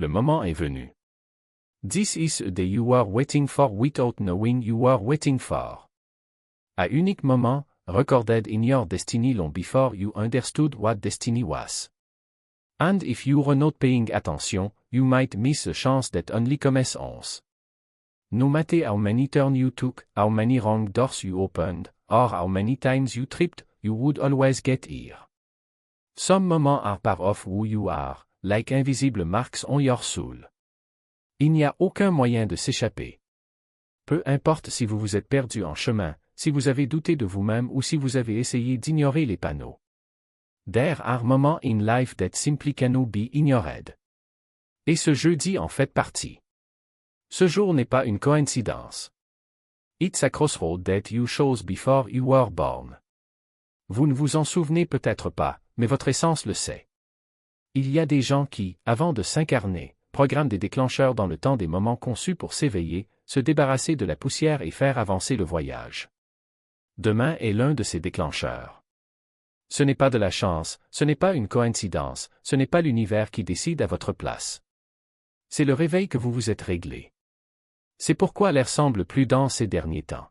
Le moment est venu. This is the day you are waiting for without knowing you are waiting for. A unique moment, recorded in your destiny long before you understood what destiny was. And if you were not paying attention, you might miss a chance that only comes once. No matter how many turns you took, how many wrong doors you opened, or how many times you tripped, you would always get here. Some moments are part of who you are, like invisible marks on your soul. Il n'y a aucun moyen de s'échapper. Peu importe si vous vous êtes perdu en chemin, si vous avez douté de vous-même ou si vous avez essayé d'ignorer les panneaux. There are moments in life that simply cannot be ignored. Et ce jeudi en fait partie. Ce jour n'est pas une coïncidence. It's a crossroad that you chose before you were born. Vous ne vous en souvenez peut-être pas, mais votre essence le sait. Il y a des gens qui, avant de s'incarner, programment des déclencheurs dans le temps des moments conçus pour s'éveiller, se débarrasser de la poussière et faire avancer le voyage. Demain est l'un de ces déclencheurs. Ce n'est pas de la chance, ce n'est pas une coïncidence, ce n'est pas l'univers qui décide à votre place. C'est le réveil que vous vous êtes réglé. C'est pourquoi l'air semble plus dense ces derniers temps.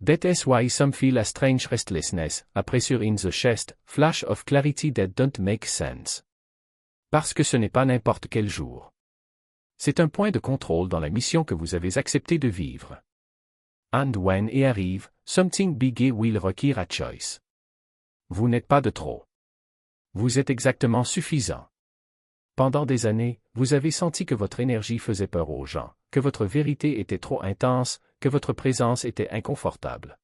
That is why some feel a strange restlessness, a pressure in the chest, flash of clarity that don't make sense. Parce que ce n'est pas n'importe quel jour. C'est un point de contrôle dans la mission que vous avez accepté de vivre. And when it arrive, something big will require a choice. Vous n'êtes pas de trop. Vous êtes exactement suffisant. Pendant des années, vous avez senti que votre énergie faisait peur aux gens, que votre vérité était trop intense, que votre présence était inconfortable.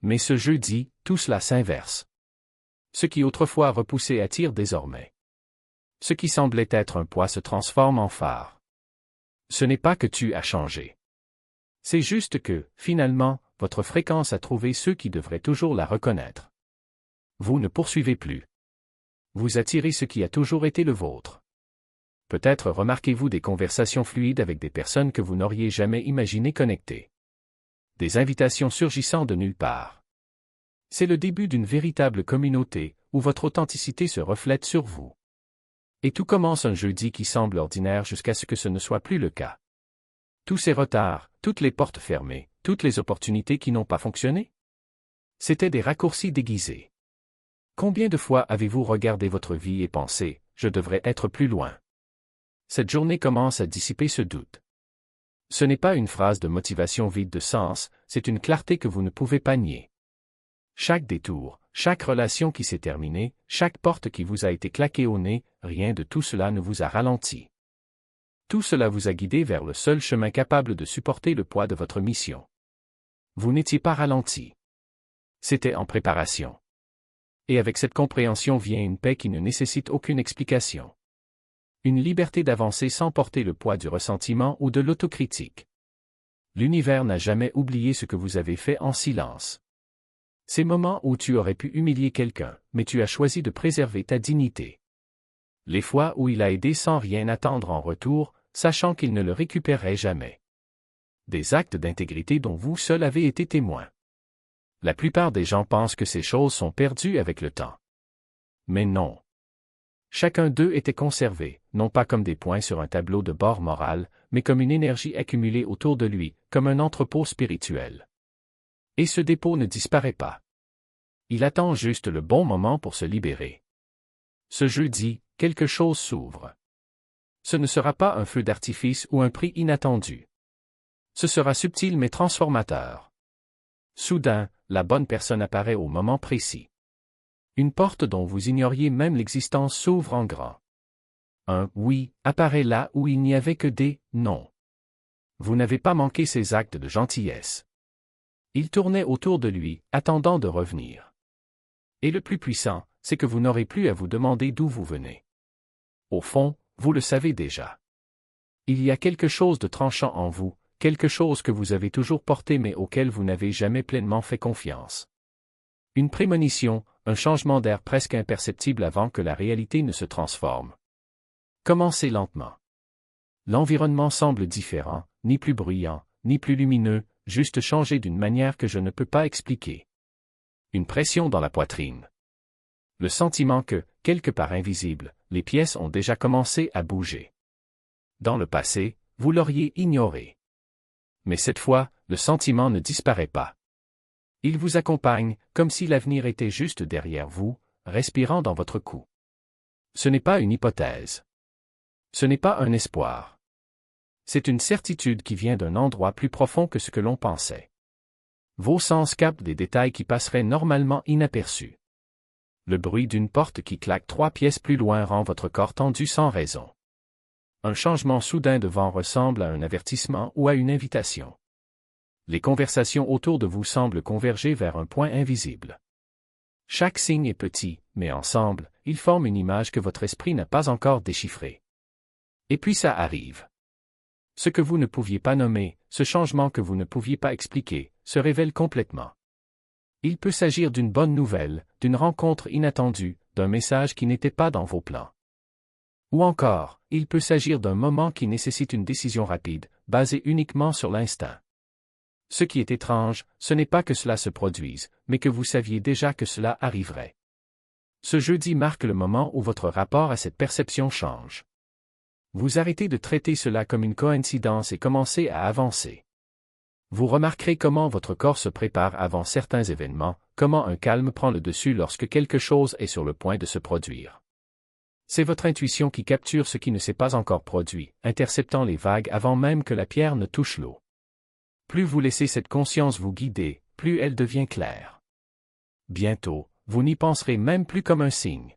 Mais ce jeudi, tout cela s'inverse. Ce qui autrefois repoussait attire désormais. Ce qui semblait être un poids se transforme en phare. Ce n'est pas que tu as changé. C'est juste que, finalement, votre fréquence a trouvé ceux qui devraient toujours la reconnaître. Vous ne poursuivez plus. Vous attirez ce qui a toujours été le vôtre. Peut-être remarquez-vous des conversations fluides avec des personnes que vous n'auriez jamais imaginé connecter. Des invitations surgissant de nulle part. C'est le début d'une véritable communauté, où votre authenticité se reflète sur vous. Et tout commence un jeudi qui semble ordinaire jusqu'à ce que ce ne soit plus le cas. Tous ces retards, toutes les portes fermées, toutes les opportunités qui n'ont pas fonctionné? C'étaient des raccourcis déguisés. Combien de fois avez-vous regardé votre vie et pensé, je devrais être plus loin? Cette journée commence à dissiper ce doute. Ce n'est pas une phrase de motivation vide de sens, c'est une clarté que vous ne pouvez pas nier. Chaque détour, chaque relation qui s'est terminée, chaque porte qui vous a été claquée au nez, rien de tout cela ne vous a ralenti. Tout cela vous a guidé vers le seul chemin capable de supporter le poids de votre mission. Vous n'étiez pas ralenti. C'était en préparation. Et avec cette compréhension vient une paix qui ne nécessite aucune explication. Une liberté d'avancer sans porter le poids du ressentiment ou de l'autocritique. L'univers n'a jamais oublié ce que vous avez fait en silence. Ces moments où tu aurais pu humilier quelqu'un, mais tu as choisi de préserver ta dignité. Les fois où il a aidé sans rien attendre en retour, sachant qu'il ne le récupérerait jamais. Des actes d'intégrité dont vous seul avez été témoin. La plupart des gens pensent que ces choses sont perdues avec le temps. Mais non. Chacun d'eux était conservé, non pas comme des points sur un tableau de bord moral, mais comme une énergie accumulée autour de lui, comme un entrepôt spirituel. Et ce dépôt ne disparaît pas. Il attend juste le bon moment pour se libérer. Ce jeudi, quelque chose s'ouvre. Ce ne sera pas un feu d'artifice ou un prix inattendu. Ce sera subtil mais transformateur. Soudain, la bonne personne apparaît au moment précis. Une porte dont vous ignoriez même l'existence s'ouvre en grand. Un « oui » apparaît là où il n'y avait que des « non ». Vous n'avez pas manqué ces actes de gentillesse. Il tournait autour de lui, attendant de revenir. Et le plus puissant, c'est que vous n'aurez plus à vous demander d'où vous venez. Au fond, vous le savez déjà. Il y a quelque chose de tranchant en vous, quelque chose que vous avez toujours porté mais auquel vous n'avez jamais pleinement fait confiance. Une prémonition, un changement d'air presque imperceptible avant que la réalité ne se transforme. Commencez lentement. L'environnement semble différent, ni plus bruyant, ni plus lumineux, juste changé d'une manière que je ne peux pas expliquer. Une pression dans la poitrine. Le sentiment que, quelque part invisible, les pièces ont déjà commencé à bouger. Dans le passé, vous l'auriez ignoré. Mais cette fois, le sentiment ne disparaît pas. Il vous accompagne, comme si l'avenir était juste derrière vous, respirant dans votre cou. Ce n'est pas une hypothèse. Ce n'est pas un espoir. C'est une certitude qui vient d'un endroit plus profond que ce que l'on pensait. Vos sens captent des détails qui passeraient normalement inaperçus. Le bruit d'une porte qui claque 3 pièces plus loin rend votre corps tendu sans raison. Un changement soudain de vent ressemble à un avertissement ou à une invitation. Les conversations autour de vous semblent converger vers un point invisible. Chaque signe est petit, mais ensemble, ils forment une image que votre esprit n'a pas encore déchiffrée. Et puis ça arrive. Ce que vous ne pouviez pas nommer, ce changement que vous ne pouviez pas expliquer, se révèle complètement. Il peut s'agir d'une bonne nouvelle, d'une rencontre inattendue, d'un message qui n'était pas dans vos plans. Ou encore, il peut s'agir d'un moment qui nécessite une décision rapide, basée uniquement sur l'instinct. Ce qui est étrange, ce n'est pas que cela se produise, mais que vous saviez déjà que cela arriverait. Ce jeudi marque le moment où votre rapport à cette perception change. Vous arrêtez de traiter cela comme une coïncidence et commencez à avancer. Vous remarquerez comment votre corps se prépare avant certains événements, comment un calme prend le dessus lorsque quelque chose est sur le point de se produire. C'est votre intuition qui capture ce qui ne s'est pas encore produit, interceptant les vagues avant même que la pierre ne touche l'eau. Plus vous laissez cette conscience vous guider, plus elle devient claire. Bientôt, vous n'y penserez même plus comme un signe.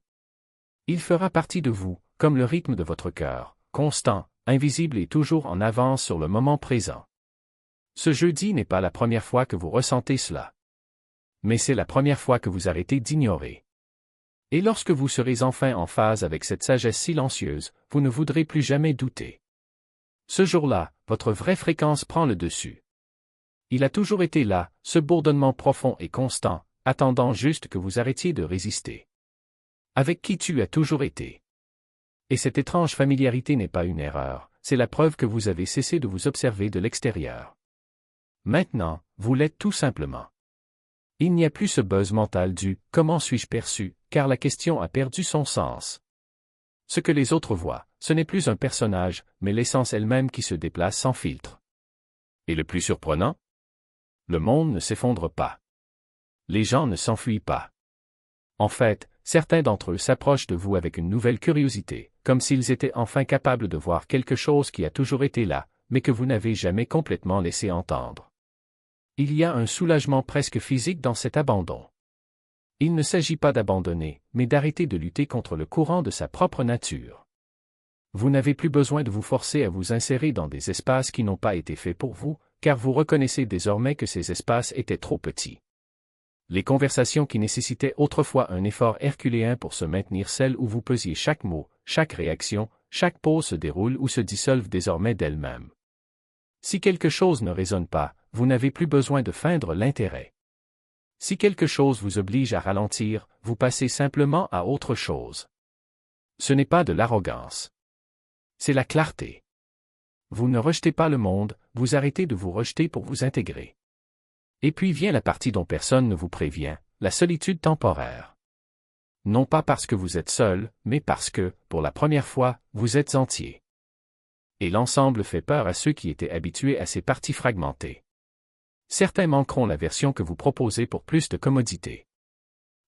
Il fera partie de vous, comme le rythme de votre cœur, constant, invisible et toujours en avance sur le moment présent. Ce jeudi n'est pas la première fois que vous ressentez cela. Mais c'est la première fois que vous arrêtez d'ignorer. Et lorsque vous serez enfin en phase avec cette sagesse silencieuse, vous ne voudrez plus jamais douter. Ce jour-là, votre vraie fréquence prend le dessus. Il a toujours été là, ce bourdonnement profond et constant, attendant juste que vous arrêtiez de résister. Avec qui tu as toujours été. Et cette étrange familiarité n'est pas une erreur, c'est la preuve que vous avez cessé de vous observer de l'extérieur. Maintenant, vous l'êtes tout simplement. Il n'y a plus ce buzz mental du « comment suis-je perçu ?» car la question a perdu son sens. Ce que les autres voient, ce n'est plus un personnage, mais l'essence elle-même qui se déplace sans filtre. Et le plus surprenant? Le monde ne s'effondre pas. Les gens ne s'enfuient pas. En fait, certains d'entre eux s'approchent de vous avec une nouvelle curiosité, comme s'ils étaient enfin capables de voir quelque chose qui a toujours été là, mais que vous n'avez jamais complètement laissé entendre. Il y a un soulagement presque physique dans cet abandon. Il ne s'agit pas d'abandonner, mais d'arrêter de lutter contre le courant de sa propre nature. Vous n'avez plus besoin de vous forcer à vous insérer dans des espaces qui n'ont pas été faits pour vous, car vous reconnaissez désormais que ces espaces étaient trop petits. Les conversations qui nécessitaient autrefois un effort herculéen pour se maintenir, celles où vous pesiez chaque mot, chaque réaction, chaque pause se déroulent ou se dissolvent désormais d'elles-mêmes. Si quelque chose ne résonne pas, vous n'avez plus besoin de feindre l'intérêt. Si quelque chose vous oblige à ralentir, vous passez simplement à autre chose. Ce n'est pas de l'arrogance. C'est la clarté. Vous ne rejetez pas le monde, vous arrêtez de vous rejeter pour vous intégrer. Et puis vient la partie dont personne ne vous prévient, la solitude temporaire. Non pas parce que vous êtes seul, mais parce que, pour la première fois, vous êtes entier. Et l'ensemble fait peur à ceux qui étaient habitués à ces parties fragmentées. Certains manqueront la version que vous proposez pour plus de commodité.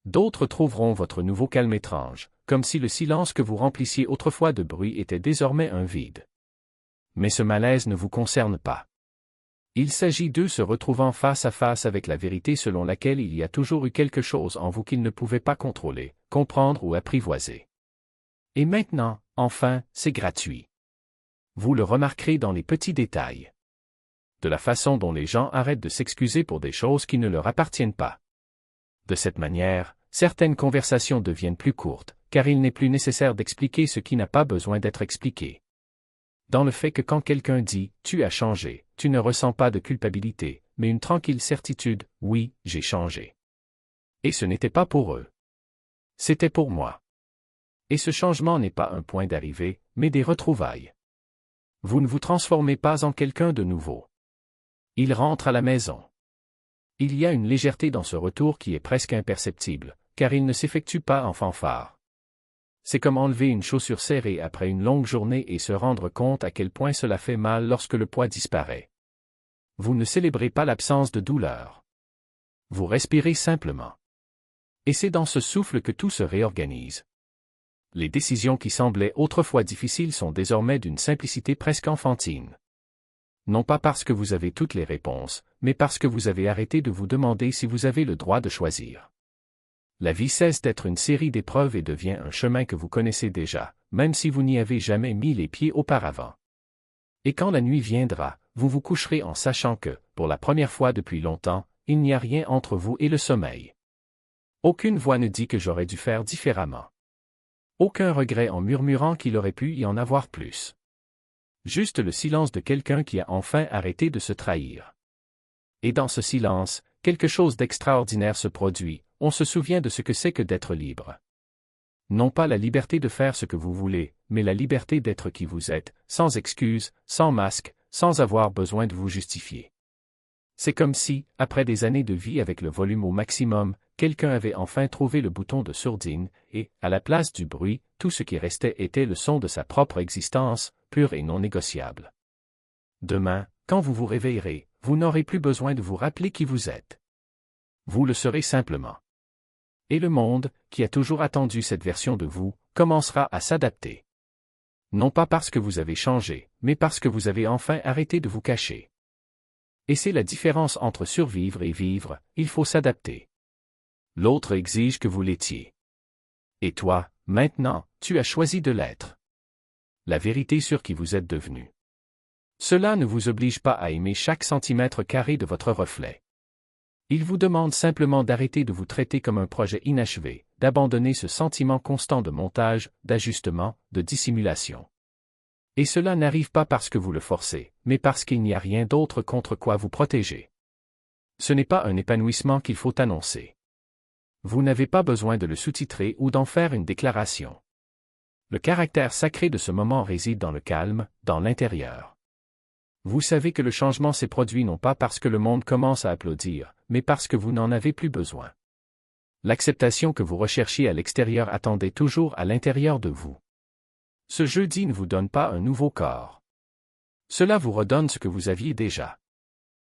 D'autres trouveront votre nouveau calme étrange, comme si le silence que vous remplissiez autrefois de bruit était désormais un vide. Mais ce malaise ne vous concerne pas. Il s'agit d'eux se retrouvant face à face avec la vérité selon laquelle il y a toujours eu quelque chose en vous qu'ils ne pouvaient pas contrôler, comprendre ou apprivoiser. Et maintenant, enfin, c'est gratuit. Vous le remarquerez dans les petits détails. De la façon dont les gens arrêtent de s'excuser pour des choses qui ne leur appartiennent pas. De cette manière, certaines conversations deviennent plus courtes, car il n'est plus nécessaire d'expliquer ce qui n'a pas besoin d'être expliqué. Dans le fait que quand quelqu'un dit « tu as changé », tu ne ressens pas de culpabilité, mais une tranquille certitude « oui, j'ai changé ». Et ce n'était pas pour eux. C'était pour moi. Et ce changement n'est pas un point d'arrivée, mais des retrouvailles. Vous ne vous transformez pas en quelqu'un de nouveau. Il rentre à la maison. Il y a une légèreté dans ce retour qui est presque imperceptible, car il ne s'effectue pas en fanfare. C'est comme enlever une chaussure serrée après une longue journée et se rendre compte à quel point cela fait mal lorsque le poids disparaît. Vous ne célébrez pas l'absence de douleur. Vous respirez simplement. Et c'est dans ce souffle que tout se réorganise. Les décisions qui semblaient autrefois difficiles sont désormais d'une simplicité presque enfantine. Non pas parce que vous avez toutes les réponses, mais parce que vous avez arrêté de vous demander si vous avez le droit de choisir. La vie cesse d'être une série d'épreuves et devient un chemin que vous connaissez déjà, même si vous n'y avez jamais mis les pieds auparavant. Et quand la nuit viendra, vous vous coucherez en sachant que, pour la première fois depuis longtemps, il n'y a rien entre vous et le sommeil. Aucune voix ne dit que j'aurais dû faire différemment. Aucun regret en murmurant qu'il aurait pu y en avoir plus. Juste le silence de quelqu'un qui a enfin arrêté de se trahir. Et dans ce silence, quelque chose d'extraordinaire se produit, on se souvient de ce que c'est que d'être libre. Non pas la liberté de faire ce que vous voulez, mais la liberté d'être qui vous êtes, sans excuse, sans masque, sans avoir besoin de vous justifier. C'est comme si, après des années de vie avec le volume au maximum, quelqu'un avait enfin trouvé le bouton de sourdine, et, à la place du bruit, tout ce qui restait était le son de sa propre existence, pure et non négociable. Demain, quand vous vous réveillerez, vous n'aurez plus besoin de vous rappeler qui vous êtes. Vous le serez simplement. Et le monde, qui a toujours attendu cette version de vous, commencera à s'adapter. Non pas parce que vous avez changé, mais parce que vous avez enfin arrêté de vous cacher. Et c'est la différence entre survivre et vivre, il faut s'adapter. L'autre exige que vous l'étiez. Et toi, maintenant, tu as choisi de l'être. La vérité sur qui vous êtes devenu. Cela ne vous oblige pas à aimer chaque centimètre carré de votre reflet. Il vous demande simplement d'arrêter de vous traiter comme un projet inachevé, d'abandonner ce sentiment constant de montage, d'ajustement, de dissimulation. Et cela n'arrive pas parce que vous le forcez, mais parce qu'il n'y a rien d'autre contre quoi vous protéger. Ce n'est pas un épanouissement qu'il faut annoncer. Vous n'avez pas besoin de le sous-titrer ou d'en faire une déclaration. Le caractère sacré de ce moment réside dans le calme, dans l'intérieur. Vous savez que le changement s'est produit non pas parce que le monde commence à applaudir, mais parce que vous n'en avez plus besoin. L'acceptation que vous recherchiez à l'extérieur attendait toujours à l'intérieur de vous. Ce jeudi ne vous donne pas un nouveau corps. Cela vous redonne ce que vous aviez déjà.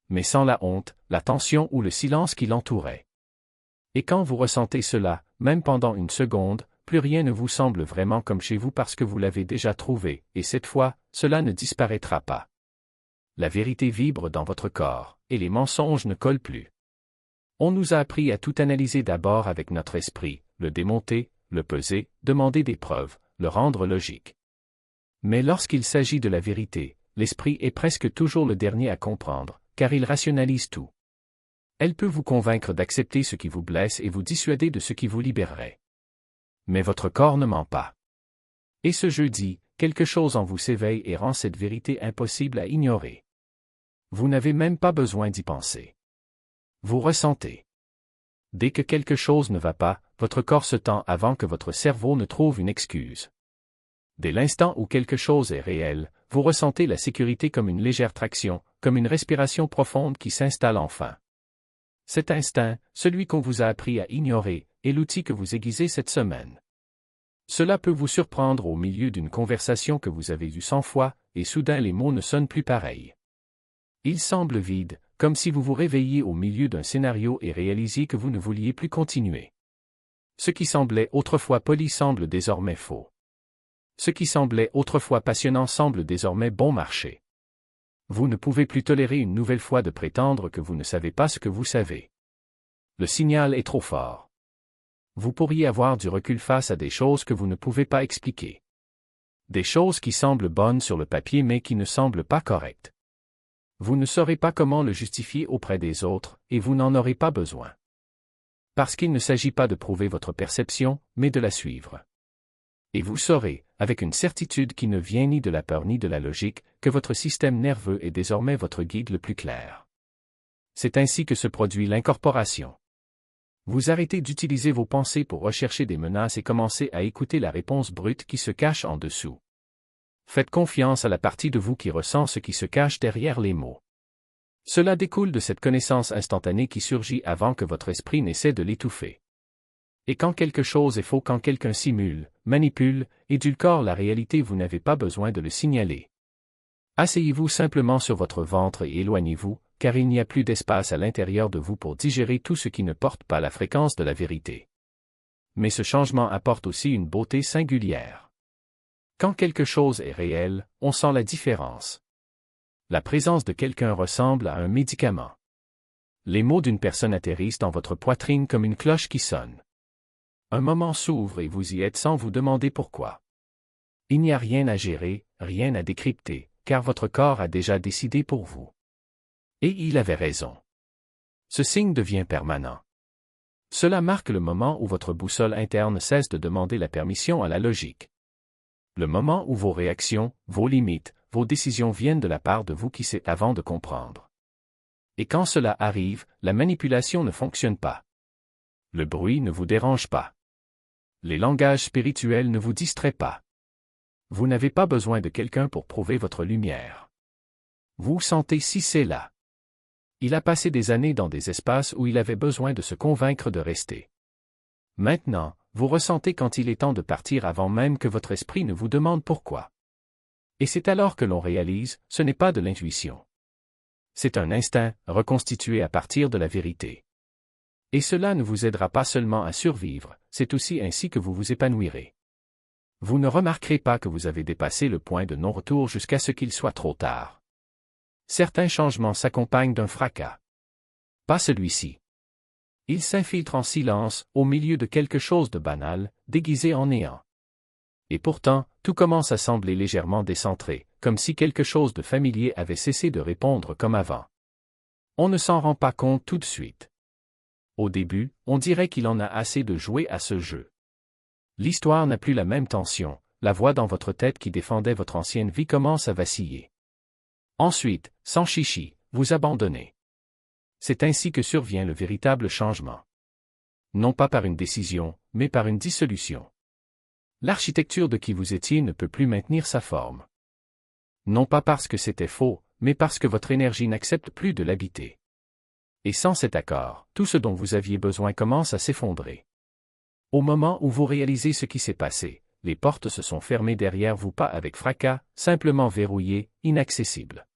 Mais sans la honte, la tension ou le silence qui l'entourait. Et quand vous ressentez cela, même pendant une seconde, plus rien ne vous semble vraiment comme chez vous parce que vous l'avez déjà trouvé, et cette fois, cela ne disparaîtra pas. La vérité vibre dans votre corps, et les mensonges ne collent plus. On nous a appris à tout analyser d'abord avec notre esprit, le démonter, le peser, demander des preuves, le rendre logique. Mais lorsqu'il s'agit de la vérité, l'esprit est presque toujours le dernier à comprendre, car il rationalise tout. Elle peut vous convaincre d'accepter ce qui vous blesse et vous dissuader de ce qui vous libérerait. Mais votre corps ne ment pas. Et ce jeudi, quelque chose en vous s'éveille et rend cette vérité impossible à ignorer. Vous n'avez même pas besoin d'y penser. Vous ressentez. Dès que quelque chose ne va pas, votre corps se tend avant que votre cerveau ne trouve une excuse. Dès l'instant où quelque chose est réel, vous ressentez la sécurité comme une légère traction, comme une respiration profonde qui s'installe enfin. Cet instinct, celui qu'on vous a appris à ignorer, est l'outil que vous aiguisez cette semaine. Cela peut vous surprendre au milieu d'une conversation que vous avez eue 100 fois, et soudain les mots ne sonnent plus pareils. Ils semblent vides, comme si vous vous réveilliez au milieu d'un scénario et réalisiez que vous ne vouliez plus continuer. Ce qui semblait autrefois poli semble désormais faux. Ce qui semblait autrefois passionnant semble désormais bon marché. Vous ne pouvez plus tolérer une nouvelle fois de prétendre que vous ne savez pas ce que vous savez. Le signal est trop fort. Vous pourriez avoir du recul face à des choses que vous ne pouvez pas expliquer. Des choses qui semblent bonnes sur le papier mais qui ne semblent pas correctes. Vous ne saurez pas comment le justifier auprès des autres, et vous n'en aurez pas besoin. Parce qu'il ne s'agit pas de prouver votre perception, mais de la suivre. Et vous saurez, avec une certitude qui ne vient ni de la peur ni de la logique, que votre système nerveux est désormais votre guide le plus clair. C'est ainsi que se produit l'incorporation. Vous arrêtez d'utiliser vos pensées pour rechercher des menaces et commencez à écouter la réponse brute qui se cache en dessous. Faites confiance à la partie de vous qui ressent ce qui se cache derrière les mots. Cela découle de cette connaissance instantanée qui surgit avant que votre esprit n'essaie de l'étouffer. Et quand quelque chose est faux, quand quelqu'un simule, manipule, édulcore la réalité, vous n'avez pas besoin de le signaler. Asseyez-vous simplement sur votre ventre et éloignez-vous, car il n'y a plus d'espace à l'intérieur de vous pour digérer tout ce qui ne porte pas la fréquence de la vérité. Mais ce changement apporte aussi une beauté singulière. Quand quelque chose est réel, on sent la différence. La présence de quelqu'un ressemble à un médicament. Les mots d'une personne atterrissent dans votre poitrine comme une cloche qui sonne. Un moment s'ouvre et vous y êtes sans vous demander pourquoi. Il n'y a rien à gérer, rien à décrypter, car votre corps a déjà décidé pour vous. Et il avait raison. Ce signe devient permanent. Cela marque le moment où votre boussole interne cesse de demander la permission à la logique. Le moment où vos réactions, vos limites, vos décisions viennent de la part de vous qui sait avant de comprendre. Et quand cela arrive, la manipulation ne fonctionne pas. Le bruit ne vous dérange pas. Les langages spirituels ne vous distraient pas. Vous n'avez pas besoin de quelqu'un pour prouver votre lumière. Vous sentez si c'est là. Il a passé des années dans des espaces où il avait besoin de se convaincre de rester. Maintenant, vous ressentez quand il est temps de partir avant même que votre esprit ne vous demande pourquoi. Et c'est alors que l'on réalise, ce n'est pas de l'intuition. C'est un instinct, reconstitué à partir de la vérité. Et cela ne vous aidera pas seulement à survivre, c'est aussi ainsi que vous vous épanouirez. Vous ne remarquerez pas que vous avez dépassé le point de non-retour jusqu'à ce qu'il soit trop tard. Certains changements s'accompagnent d'un fracas. Pas celui-ci. Il s'infiltre en silence, au milieu de quelque chose de banal, déguisé en néant. Et pourtant, tout commence à sembler légèrement décentré, comme si quelque chose de familier avait cessé de répondre comme avant. On ne s'en rend pas compte tout de suite. Au début, on dirait qu'il en a assez de jouer à ce jeu. L'histoire n'a plus la même tension, la voix dans votre tête qui défendait votre ancienne vie commence à vaciller. Ensuite, sans chichi, vous abandonnez. C'est ainsi que survient le véritable changement. Non pas par une décision, mais par une dissolution. L'architecture de qui vous étiez ne peut plus maintenir sa forme. Non pas parce que c'était faux, mais parce que votre énergie n'accepte plus de l'habiter. Et sans cet accord, tout ce dont vous aviez besoin commence à s'effondrer. Au moment où vous réalisez ce qui s'est passé, les portes se sont fermées derrière vous, pas avec fracas, simplement verrouillées, inaccessibles.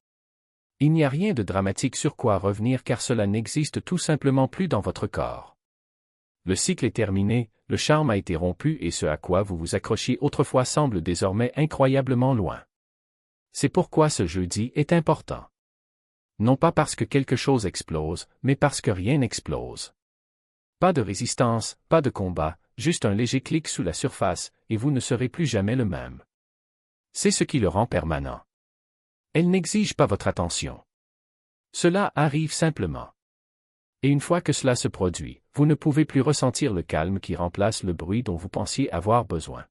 Il n'y a rien de dramatique sur quoi revenir car cela n'existe tout simplement plus dans votre corps. Le cycle est terminé, le charme a été rompu et ce à quoi vous vous accrochiez autrefois semble désormais incroyablement loin. C'est pourquoi ce jeudi est important. Non pas parce que quelque chose explose, mais parce que rien n'explose. Pas de résistance, pas de combat, juste un léger clic sous la surface, et vous ne serez plus jamais le même. C'est ce qui le rend permanent. Elle n'exige pas votre attention. Cela arrive simplement. Et une fois que cela se produit, vous ne pouvez plus ressentir le calme qui remplace le bruit dont vous pensiez avoir besoin.